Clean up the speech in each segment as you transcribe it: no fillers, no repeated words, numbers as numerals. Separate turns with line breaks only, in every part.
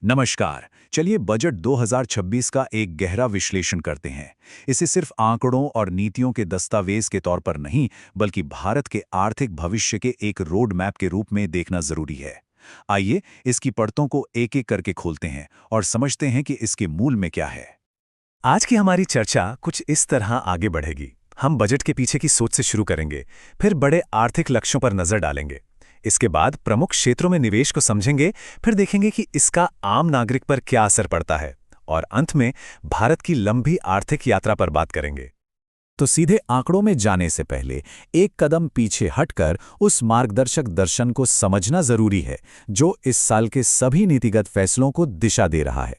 नमस्कार। चलिए बजट 2026 का एक गहरा विश्लेषण करते हैं। इसे सिर्फ आंकड़ों और नीतियों के दस्तावेज के तौर पर नहीं, बल्कि भारत के आर्थिक भविष्य के एक रोड मैप के रूप में देखना जरूरी है। आइए इसकी परतों को एक-एक करके खोलते हैं और समझते हैं कि इसके मूल में क्या है।
आज की हमारी चर्चा कुछ इस तरह आगे बढ़ेगी। हम बजट के पीछे की सोच से शुरू करेंगे, फिर बड़े आर्थिक लक्ष्यों पर नजर डालेंगे। इसके बाद प्रमुख क्षेत्रों में निवेश को समझेंगे, फिर देखेंगे कि इसका आम नागरिक पर क्या असर पड़ता है, और अंत में भारत की लंबी आर्थिक यात्रा पर बात करेंगे।
तो सीधे आंकड़ों में जाने से पहले एक कदम पीछे हटकर उस मार्गदर्शक दर्शन को समझना जरूरी है, जो इस साल के सभी नीतिगत फैसलों को दिशा दे रहा है।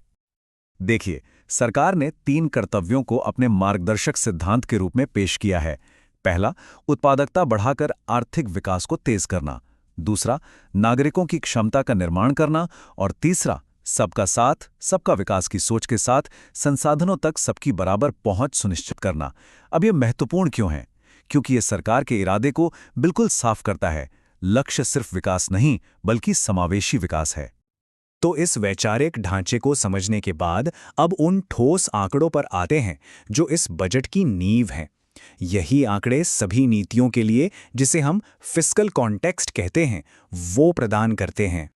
देखिए, सरकार ने 3 कर्तव्यों को अपने मार्गदर्शक सिद्धांत के रूप में पेश किया है। पहला, उत्पादकता बढ़ाकर आर्थिक विकास को तेज करना। दूसरा, नागरिकों की क्षमता का निर्माण करना। और तीसरा, सबका साथ सबका विकास की सोच के साथ संसाधनों तक सबकी बराबर पहुंच सुनिश्चित करना। अब ये महत्वपूर्ण क्यों है? क्योंकि ये सरकार के इरादे को बिल्कुल साफ करता है। लक्ष्य सिर्फ विकास नहीं, बल्कि समावेशी विकास है।
तो इस वैचारिक ढांचे को समझने के बाद अब उन ठोस आंकड़ों पर आते हैं जो इस बजट की नींव हैं। यही आंकड़े सभी नीतियों के लिए, जिसे हम फिस्कल कॉन्टेक्स्ट कहते हैं, वो प्रदान करते हैं।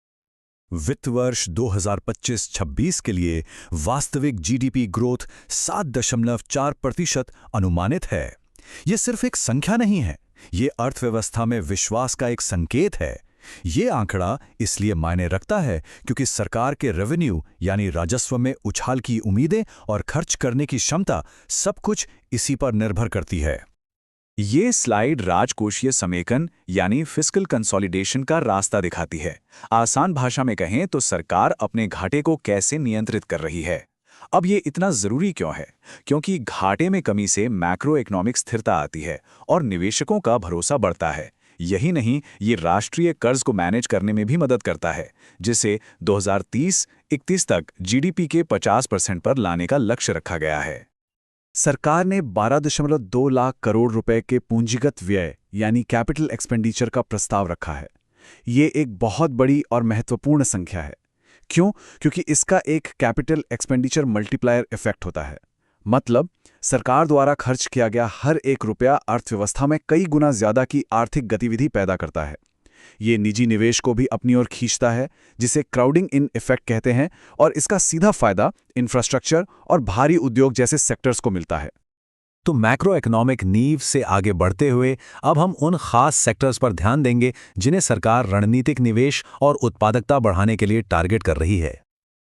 वित्त वर्ष 2025-26 के लिए वास्तविक जीडीपी ग्रोथ 7.4% अनुमानित है। ये सिर्फ एक संख्या नहीं है, ये अर्थव्यवस्था में विश्वास का एक संकेत है। ये आंकड़ा इसलिए मायने रखता है क्योंकि सरकार के रेवेन्यू यानी राजस्व में उछाल की उम्मीदें और खर्च करने की क्षमता सब कुछ इसी पर निर्भर करती है। ये स्लाइड राजकोषीय समेकन यानी फिस्कल कंसोलिडेशन का रास्ता दिखाती है। आसान भाषा में कहें तो सरकार अपने घाटे को कैसे नियंत्रित कर रही है। अब ये इतना जरूरी क्यों है? क्योंकि घाटे में कमी से मैक्रो इकोनॉमिक स्थिरता आती है और निवेशकों का भरोसा बढ़ता है। यही नहीं, ये राष्ट्रीय कर्ज को मैनेज करने में भी मदद करता है, जिसे 2030-31 तक जीडीपी के 50% पर लाने का लक्ष्य रखा गया है। सरकार ने 12.2 लाख करोड़ रुपए के पूंजीगत व्यय यानी कैपिटल एक्सपेंडिचर का प्रस्ताव रखा है। ये एक बहुत बड़ी और महत्वपूर्ण संख्या है। क्यों? क्योंकि इसका एक कैपिटल एक्सपेंडिचर मल्टीप्लायर इफेक्ट होता है। मतलब, सरकार द्वारा खर्च किया गया हर एक रुपया अर्थव्यवस्था में कई गुना ज्यादा की आर्थिक गतिविधि पैदा करता है। ये निजी निवेश को भी अपनी ओर खींचता है, जिसे क्राउडिंग इन इफेक्ट कहते हैं, और इसका सीधा फायदा इंफ्रास्ट्रक्चर और भारी उद्योग जैसे सेक्टर्स को मिलता है। तो मैक्रो इकोनॉमिक नींव से आगे बढ़ते हुए अब हम उन खास सेक्टर्स पर ध्यान देंगे जिन्हें सरकार रणनीतिक निवेश और उत्पादकता बढ़ाने के लिए टारगेट कर रही है।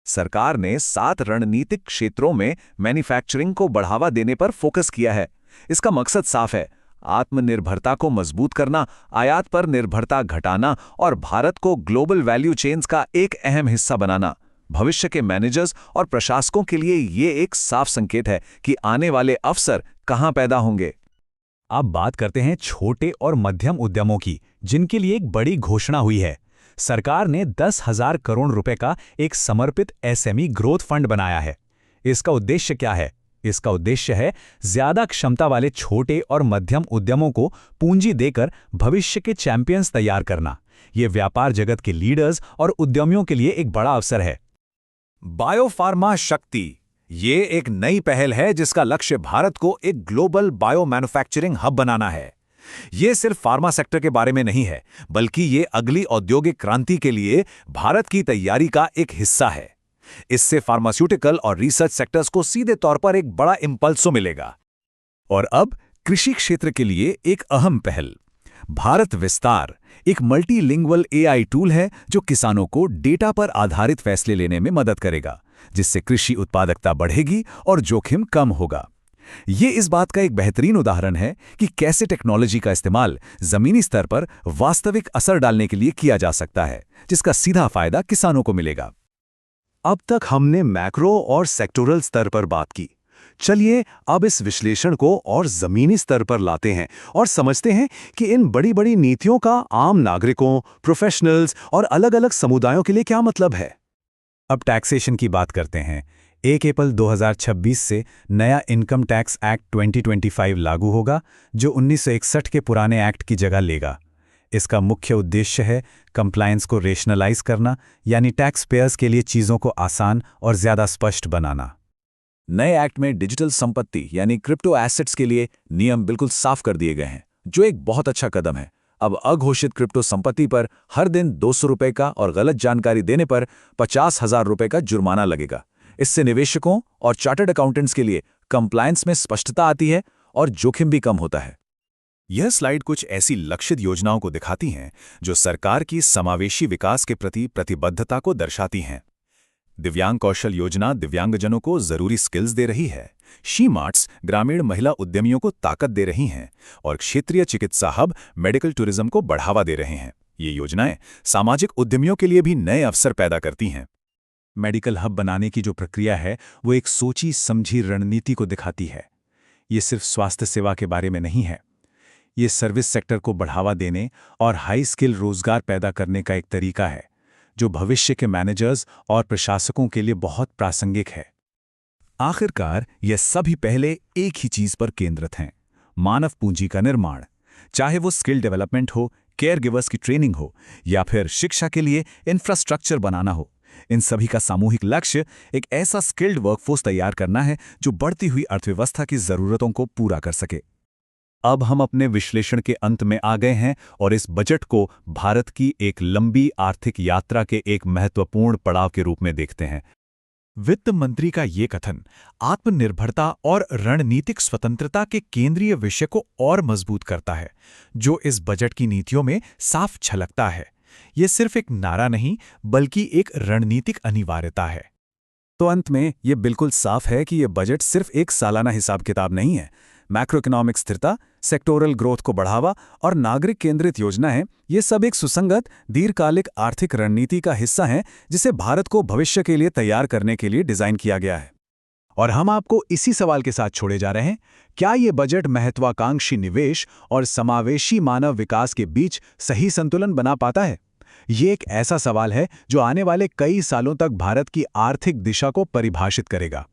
सरकार ने 7 रणनीतिक क्षेत्रों में मैन्युफैक्चरिंग को बढ़ावा देने पर फोकस किया है। इसका मकसद साफ है, आत्मनिर्भरता को मजबूत करना, आयात पर निर्भरता घटाना और भारत को ग्लोबल वैल्यू चेन्स का एक अहम हिस्सा बनाना। भविष्य के मैनेजर्स और प्रशासकों के लिए ये एक साफ संकेत है कि आने वाले अवसर कहां पैदा होंगे।
अब बात करते हैं छोटे और मध्यम उद्यमों की, जिनके लिए एक बड़ी घोषणा हुई है। सरकार ने 10,000 करोड़ रुपए का एक समर्पित एसएमई ग्रोथ फंड बनाया है। इसका उद्देश्य क्या है? इसका उद्देश्य है ज्यादा क्षमता वाले छोटे और मध्यम उद्यमों को पूंजी देकर भविष्य के चैंपियंस तैयार करना। ये व्यापार जगत के लीडर्स और उद्यमियों के लिए एक बड़ा अवसर है।
बायोफार्मा शक्ति, ये एक नई पहल है जिसका लक्ष्य भारत को एक ग्लोबल बायो मैन्युफैक्चरिंग हब बनाना है। ये सिर्फ फार्मा सेक्टर के बारे में नहीं है, बल्कि ये अगली औद्योगिक क्रांति के लिए भारत की तैयारी का एक हिस्सा है। इससे फार्मास्यूटिकल और रिसर्च सेक्टर्स को सीधे तौर पर एक बड़ा इंपल्सो मिलेगा। और अब कृषि क्षेत्र के लिए एक अहम पहल, भारत विस्तार, एक मल्टीलिंगुअल एआई टूल है जो किसानों को डेटा पर आधारित फैसले लेने में मदद करेगा, जिससे कृषि उत्पादकता बढ़ेगी और जोखिम कम होगा। ये इस बात का एक बेहतरीन उदाहरण है कि कैसे टेक्नोलॉजी का इस्तेमाल जमीनी स्तर पर वास्तविक असर डालने के लिए किया जा सकता है, जिसका सीधा फायदा किसानों को मिलेगा। अब तक हमने मैक्रो और सेक्टोरल स्तर पर बात की। चलिए अब इस विश्लेषण को और जमीनी स्तर पर लाते हैं और समझते हैं कि इन बड़ी बड़ी नीतियों का आम नागरिकों, प्रोफेशनल्स और अलग-अलग समुदायों के लिए क्या मतलब है।
अब टैक्सेशन की बात करते हैं। 1 अप्रैल 2026 से नया इनकम टैक्स एक्ट 2025 लागू होगा, जो 1961 के पुराने एक्ट की जगह लेगा। इसका मुख्य उद्देश्य है कंप्लायंस को रेशनलाइज करना, यानी टैक्स पेयर्स के लिए चीज़ों को आसान और ज़्यादा स्पष्ट बनाना।
नए एक्ट में डिजिटल संपत्ति यानी क्रिप्टो एसेट्स के लिए नियम बिल्कुल साफ कर दिए गए हैं, जो एक बहुत अच्छा कदम है। अब अघोषित क्रिप्टो संपत्ति पर हर दिन 200 रुपए का और गलत जानकारी देने पर 50,000 रुपए का जुर्माना लगेगा। इससे निवेशकों और चार्टर्ड अकाउंटेंट्स के लिए कंप्लायंस में स्पष्टता आती है और जोखिम भी कम होता है।
यह स्लाइड कुछ ऐसी लक्षित योजनाओं को दिखाती हैं जो सरकार की समावेशी विकास के प्रति प्रतिबद्धता को दर्शाती हैं। दिव्यांग कौशल योजना दिव्यांगजनों को जरूरी स्किल्स दे रही है। शी-मार्ट्स ग्रामीण महिला उद्यमियों को ताकत दे रही हैं और क्षेत्रीय चिकित्सा हब मेडिकल टूरिज्म को बढ़ावा दे रहे हैं। ये योजनाएं सामाजिक उद्यमियों के लिए भी नए अवसर पैदा करती हैं।
मेडिकल हब बनाने की जो प्रक्रिया है वो एक सोची समझी रणनीति को दिखाती है। ये सिर्फ स्वास्थ्य सेवा के बारे में नहीं है, ये सर्विस सेक्टर को बढ़ावा देने और हाई स्किल रोजगार पैदा करने का एक तरीका है जो भविष्य के मैनेजर्स और प्रशासकों के लिए बहुत प्रासंगिक है।
आखिरकार ये सभी पहले एक ही चीज पर केंद्रित हैं, मानव पूंजी का निर्माण। चाहे वो स्किल डेवलपमेंट हो, केयर गिवर्स की ट्रेनिंग हो या फिर शिक्षा के लिए इंफ्रास्ट्रक्चर बनाना हो, इन सभी का सामूहिक लक्ष्य एक ऐसा स्किल्ड वर्कफोर्स तैयार करना है जो बढ़ती हुई अर्थव्यवस्था की जरूरतों को पूरा कर सके। अब हम अपने विश्लेषण के अंत में आ गए हैं और इस बजट को भारत की एक लंबी आर्थिक यात्रा के एक महत्वपूर्ण पड़ाव के रूप में देखते हैं।
वित्त मंत्री का ये कथन आत्मनिर्भरता और रणनीतिक स्वतंत्रता के केंद्रीय विषय को और मजबूत करता है, जो इस बजट की नीतियों में साफ झलकता है। ये सिर्फ एक नारा नहीं, बल्कि एक रणनीतिक अनिवार्यता है।
तो अंत में ये बिल्कुल साफ है कि ये बजट सिर्फ एक सालाना हिसाब किताब नहीं है। मैक्रो इकोनॉमिक स्थिरता, सेक्टोरल ग्रोथ को बढ़ावा और नागरिक केंद्रित योजना है, ये सब एक सुसंगत दीर्घकालिक आर्थिक रणनीति का हिस्सा हैं जिसे भारत को भविष्य के लिए तैयार करने के लिए डिजाइन किया गया है।
और हम आपको इसी सवाल के साथ छोड़े जा रहे हैं, क्या ये बजट महत्वाकांक्षी निवेश और समावेशी मानव विकास के बीच सही संतुलन बना पाता है? ये एक ऐसा सवाल है जो आने वाले कई सालों तक भारत की आर्थिक दिशा को परिभाषित करेगा।